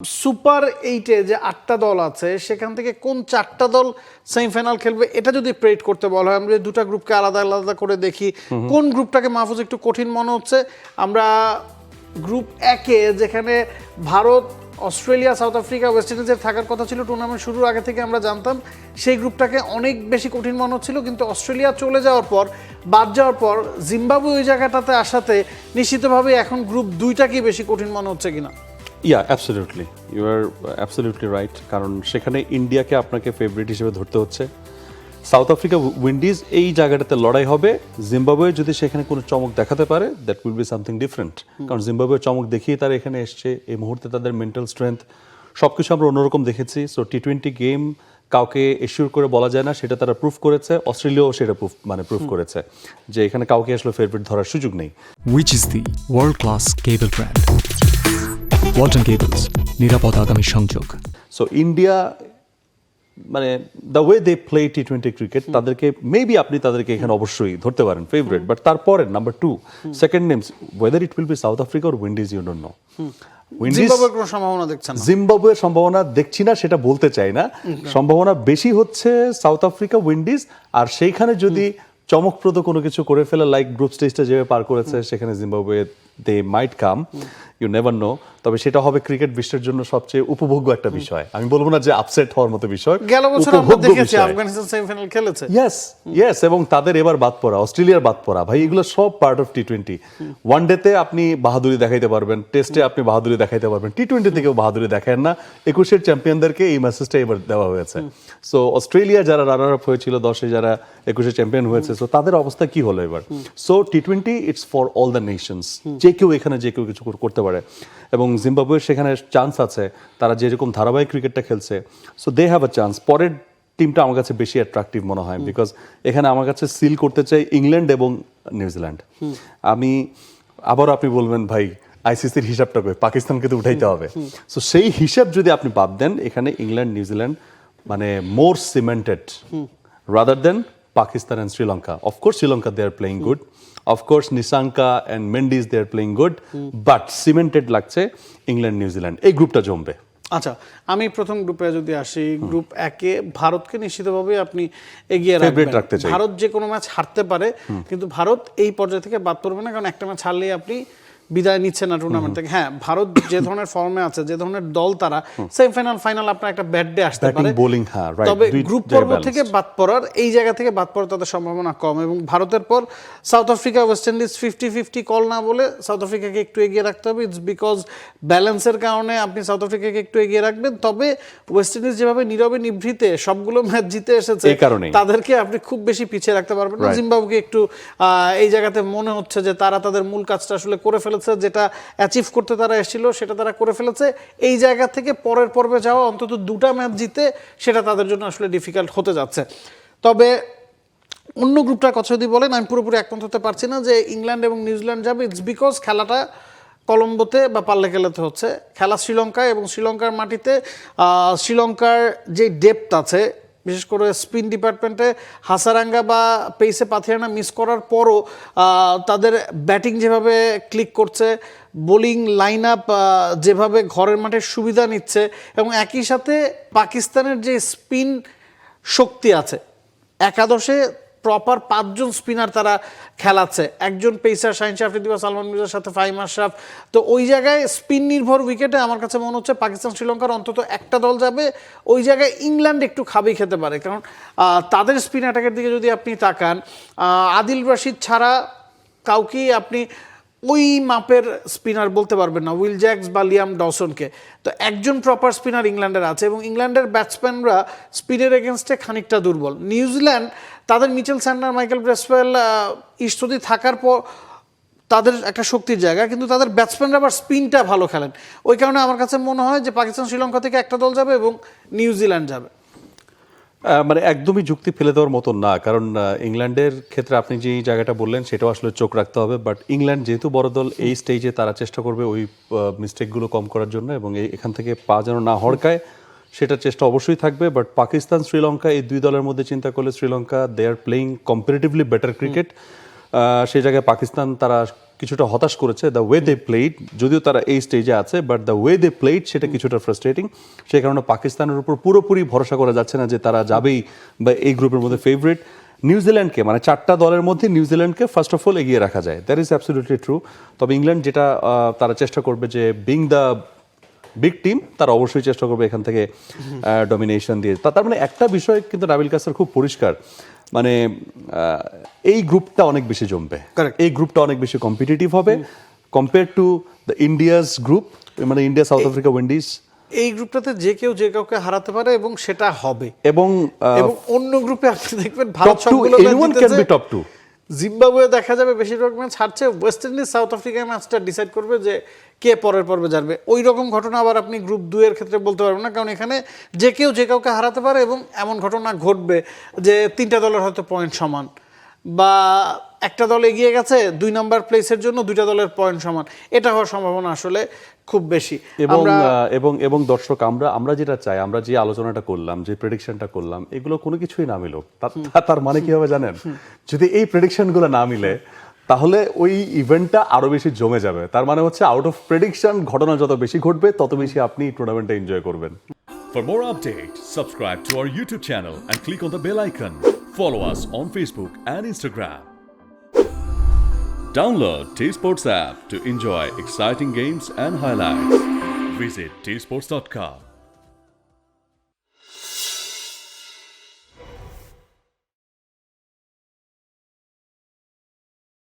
Super 8-এ যে 8টা দল আছে সেখান থেকে কোন 4টা দল সেমিফাইনাল খেলবে এটা যদি প্রেডিক্ট করতে বলা হয়, আমরা দুটো গ্রুপকে আলাদা আলাদা করে দেখি কোন গ্রুপটাকে মাহফুজ একটু কঠিন মনে হচ্ছে। আমরা গ্রুপ 1-এ যেখানে Bharat, Australia, south Africa, West ইন্ডিজের থাকার কথা ছিল টুর্নামেন্ট শুরুর আগে থেকে আমরা জানতাম, সেই গ্রুপটাকে অনেক বেশি কঠিন মনে হচ্ছিল, কিন্তু অস্ট্রেলিয়া চলে যাওয়ার পর, বাদ যাওয়ার পর জিম্বাবুয়ে ওই জায়গাটাতে আসাতে নিশ্চিতভাবে এখন গ্রুপ 2টাকেই বেশি কঠিন মনে হচ্ছে কিনা? Yeah absolutely, you are absolutely right, কারণ সেখানে ইন্ডিয়াকে আপনাকে ফেভারিট হিসেবে ধরতে হচ্ছে। সাউথ আফ্রিকা, উইন্ডিজ এই জায়গাটাতে লড়াই হবে। জিম্বাবুয়ে যদি সেখানে কোনো চমক দেখাতে পারে, that will be something different, কারণ জিম্বাবুয়ে চমক দেখিয়ে তারা এখানে এসছে। এই মুহূর্তে তাদের মেন্টাল স্ট্রেংথ সব কিছু আমরা অন্যরকম দেখেছি। সো টি-20 গেম কাউকে এশিওর করে বলা যায় না, সেটা তারা প্রুফ করেছে। অস্ট্রেলিয়াও সেটা প্রুফ করেছে যে এখানে কাউকে আসলে ফেভারিট ধরার সুযোগ নেই। Which is the world-class cable brand? Walton cables, নিরাপদ আগামী সংযোগ। সো ইন্ডিয়া মানে দ্য ওয়ে দে প্লে টি-20 ক্রিকেট, তাদেরকে মেবি আপনি তাদেরকে এখানে অবশ্যই ধরতে পারেন ফেভারিট, বাট তারপরে number 2 second names whether it will be South Africa or Windies, you don't know. জিম্বাবুয়ের কোনো সম্ভাবনা দেখছেন না? জিম্বাবুয়ের সম্ভাবনা দেখছি না, সেটা বলতে চাই না। সম্ভাবনা বেশি হচ্ছে সাউথ আফ্রিকা, উইন্ডিজ, আর সেইখানে যদি চমকপ্রদ কোনো কিছু করে ফেলে, লাইক গ্রুপ স্টেজটা যেভাবে পার করেছে, সেখানে Zimbabwe they might come, you never know. তবে সেটা হবে ক্রিকেট বিশ্বের জন্য সবচেয়ে উপভোগ্য একটা বিষয়। আমি বলবো না যে আপসেট হওয়ার মতো বিষয়, গেল বছর আমরা দেখেছি আফগানিস্তান সেমিফাইনাল খেলেছে। ইয়েস, এবং তাদের এবার বাদ পড়া, অস্ট্রেলিয়ার বাদ পড়া, ভাই এগুলো সব পার্ট অফ টি-20। ওয়ানডেতে আপনি বাহাদুরি দেখাইতে পারবেন, টেস্টে আপনি বাহাদুরি দেখাইতে পারবেন, টি-20 থেকেও বাহাদুরি দেখায় না। 21-এর চ্যাম্পিয়নদেরকে এই মেসেজটা এবার দেওয়া হয়েছে। সো অস্ট্রেলিয়া যারা রানার আপ হয়েছিল 10-এ, যারা 21-এ চ্যাম্পিয়ন হয়েছে, সো তাদের অবস্থা কি হলো এবার? সো টি-20 it's for all the nations, যে কেউ এখানে যে কেউ কিছু করতে পারে, এবং জিম্বাবুয়ের সেখানে চান্স আছে। তারা যেরকম ধারাবাহিক ক্রিকেটটা খেলছে, so they have a chance. পরের টিমটা আমার কাছে বেশি অ্যাট্রাকটিভ মনে হয়, বিকজ এখানে আমার কাছে সিল করতে চাই ইংল্যান্ড এবং নিউজিল্যান্ড। আমি আবারও আপনি বলবেন ভাই আইসিসির হিসাবটা কই, পাকিস্তানকে তো উঠাইতে হবে। সো সেই হিসাব যদি আপনি বাদ দেন, এখানে ইংল্যান্ড, নিউজিল্যান্ড মানে more cemented rather than Pakistan and Sri Lanka. Of course Sri Lanka they are playing good, of course Nissanka and Mendis they are playing good, but cemented লাগছে ইংল্যান্ড, নিউজিল্যান্ড। এই গ্রুপটা জমবে। আচ্ছা, আমি প্রথম গ্রুপে যদি আসি, গ্রুপ 1-এ ভারতকে নিশ্চিতভাবে আপনি এগিয়ে রাখতে চাই। ভারত যে কোনো ম্যাচ হারতে পারে, কিন্তু ভারত এই পর্যায় থেকে বাদ পড়বে না, কারণ একটা ম্যাচ হারলেই আপনি বিদায় নিচ্ছে না টুর্নামেন্ট থেকে। হ্যাঁ, ভারত যে ধরনের ফর্মে আছে, যে ধরনের দল, তারা সেমিফাইনাল, ফাইনাল আপনার একটা ব্যাড ডে আসতে পারে, তবে গ্রুপ পর্ব থেকে বাদ পড়ার, এই জায়গা থেকে বাদ পড়ার তাদের সম্ভাবনা কম। এবং ভারতের পর south Africa, West Indies 50-50 call না বলে সাউথ আফ্রিকাকে একটু এগিয়ে রাখতে হবে। ইটস বিকজ ব্যালেন্সের কারণে আপনি সাউথ আফ্রিকাকে একটু এগিয়ে রাখবেন। তবে ওয়েস্ট ইন্ডিজ যেভাবে নীরবে নিভৃতে সবগুলো ম্যাচ জিতে এসেছে, তাদেরকে আপনি খুব বেশি পিছিয়ে রাখতে পারবেন না। জিম্বাবুকে একটু এই জায়গাতে মনে হচ্ছে যে তারা তাদের মূল কাজটা আসলে করে ফেলেছে, যেটা অ্যাচিভ করতে তারা এসেছিল সেটা তারা করে ফেলেছে। এই জায়গা থেকে পরের পর্বে যাওয়া, অন্তত 2টা ম্যাচ জিতে, সেটা তাদের জন্য আসলে ডিফিকাল্ট হতে যাচ্ছে। তবে অন্য গ্রুপটার কথা যদি বলেন, আমি পুরোপুরি একমত হতে পারছি না যে ইংল্যান্ড এবং নিউজিল্যান্ড যাবে। ইটস বিকজ খেলাটা কলম্বোতে বা পাল্লে খেলাতে হচ্ছে, খেলা শ্রীলঙ্কায়, এবং শ্রীলঙ্কার মাটিতে শ্রীলঙ্কার যে ডেপথ আছে, বিশেষ করে স্পিন ডিপার্টমেন্টে হাসারাঙ্গা বা পেইসে পাথিয়ানা মিস করার পরও তাদের ব্যাটিং যেভাবে ক্লিক করছে, বোলিং লাইন আপ যেভাবে ঘরের মাঠের সুবিধা নিচ্ছে, এবং একই সাথে পাকিস্তানের যে স্পিন শক্তি আছে, একাদশে প্রপার 5 জন স্পিনার তারা খেলাচ্ছে, একজন পেসার শাহিন শাহ আফ্রিদি বা সালমান মির্জার সাথে ফাহিম আশরাফ। তো ওই জায়গায় স্পিন নির্ভর উইকেটে আমার কাছে মনে হচ্ছে পাকিস্তান, শ্রীলঙ্কার অন্তত একটা দল যাবে। ওই জায়গায় ইংল্যান্ড একটু খাবি খেতে পারে, কারণ তাদের স্পিন অ্যাটাকের দিকে যদি আপনি তাকান, আদিল রশিদ ছাড়া কাউকেই আপনি ওই মাপের স্পিনার বলতে পারবেন না, উইল জ্যাক্স বা লিয়াম ডসনকে। তো একজন প্রপার স্পিনার ইংল্যান্ডের আছে, এবং ইংল্যান্ডের ব্যাটসম্যানরা স্পিনের এগেনস্টে খানিকটা দুর্বল। নিউজিল্যান্ড তাদের মিচেল স্যান্টনার, মাইকেল ব্রেসওয়েল, ইস্তুতি থাকার পর তাদের একটা শক্তির জায়গা, কিন্তু তাদের ব্যাটসম্যানরা আবার স্পিনটা ভালো খেলেন। ওই কারণে আমার কাছে মনে হয় যে পাকিস্তান, শ্রীলঙ্কা থেকে একটা দল যাবে এবং নিউজিল্যান্ড যাবে। মানে একদমই যুক্তি ফেলে দেওয়ার মতো না, কারণ ইংল্যান্ডের ক্ষেত্রে আপনি যে জায়গাটা বললেন সেটাও আসলে চোখ রাখতে হবে। বাট ইংল্যান্ড যেহেতু বড় দল, এই স্টেজে তারা চেষ্টা করবে ওই মিস্টেকগুলো কম করার জন্য, এবং এখান থেকে পা যেন না হড়কায় সেটার চেষ্টা অবশ্যই থাকবে। বাট পাকিস্তান, শ্রীলঙ্কা, এই 2 দলের মধ্যে চিন্তা করলে Sri Lanka they are playing comparatively better cricket. সেই জায়গায় পাকিস্তান তারা কিছুটা হতাশ করেছে দ্য ওয়ে দে প্লেড, যদিও তারা এই স্টেজে আছে, but the way they played সেটা কিছুটা ফ্রাস্ট্রেটিং। সেই কারণে পাকিস্তানের উপর পুরোপুরি ভরসা করা যাচ্ছে না যে তারা যাবেই বা এই গ্রুপের মধ্যে ফেভারিট। নিউজিল্যান্ডকে মানে 4টা দলের মধ্যে নিউজিল্যান্ডকে ফার্স্ট অফ অল এগিয়ে রাখা যায়, দ্যাট ইজ অ্যাবসলিউটলি ট্রু। তবে ইংল্যান্ড যেটা তারা চেষ্টা করবে যে বিং দ্য বিগ টিম, তারা অবশ্যই চেষ্টা করবে এখান থেকে ডমিনেশন দিয়ে। তার মানে একটা বিষয় কিন্তু নাবিল কাসের খুব পরিষ্কার, মানে এই গ্রুপটা অনেক বেশি জমবে, এই গ্রুপটা অনেক বেশি কম্পিটিটিভ হবে compare to the India's group, মানে ইন্ডিয়া, সাউথ আফ্রিকা, উইন্ডিজ। এই গ্রুপটাতে যে কেউ যে কাউকে হারাতে পারে এবং সেটা হবে। এবং অন্য গ্রুপে আপনি দেখবেন ভারত সবগুলো ম্যাচ জিতেছে, টপ 2 জিম্বাবুয়ে দেখা যাবে বেশিরভাগ ম্যাচ হারছে, ওয়েস্ট ইন্ডিজ সাউথ আফ্রিকা ম্যাচটা ডিসাইড করবে যে কে পরের পর্বে যাবে। ওই রকম ঘটনা আবার আপনি গ্রুপ 2 এর ক্ষেত্রে বলতে পারবেন না, কারণ এখানে যে কেউ যে কাউকে হারাতে পারে এবং এমন ঘটনা ঘটবে যে 3টা দলের হয়তো পয়েন্ট সমান, বা একটা দল এগিয়ে গেছে 2 নাম্বার প্লেসের জন্য 2টা দলের পয়েন্ট সমান, এটা হওয়ার সম্ভাবনা আসলে খুব বেশি। এবং দর্শক আমরা যেটা চাই, আমরা যে আলোচনাটা করলাম, যে প্রেডিকশনটা করলাম, এগুলো কোনো কিছুই না মিলুক, তার মানে কি হবে জানেন? যদি এই প্রেডিকশনগুলো না মিলে তাহলে ওই ইভেন্টটা আরো বেশি জমে যাবে। তার মানে হচ্ছে আউট অফ প্রেডিকশন ঘটনা যত বেশি ঘটবে তত বেশি আপনি টুর্নামেন্টটা এনজয় করবেন। For more updates, subscribe to our YouTube channel and click on the bell icon. Follow us on Facebook and Instagram. Download T-Sports app to enjoy exciting games and highlights. Visit tsports.com.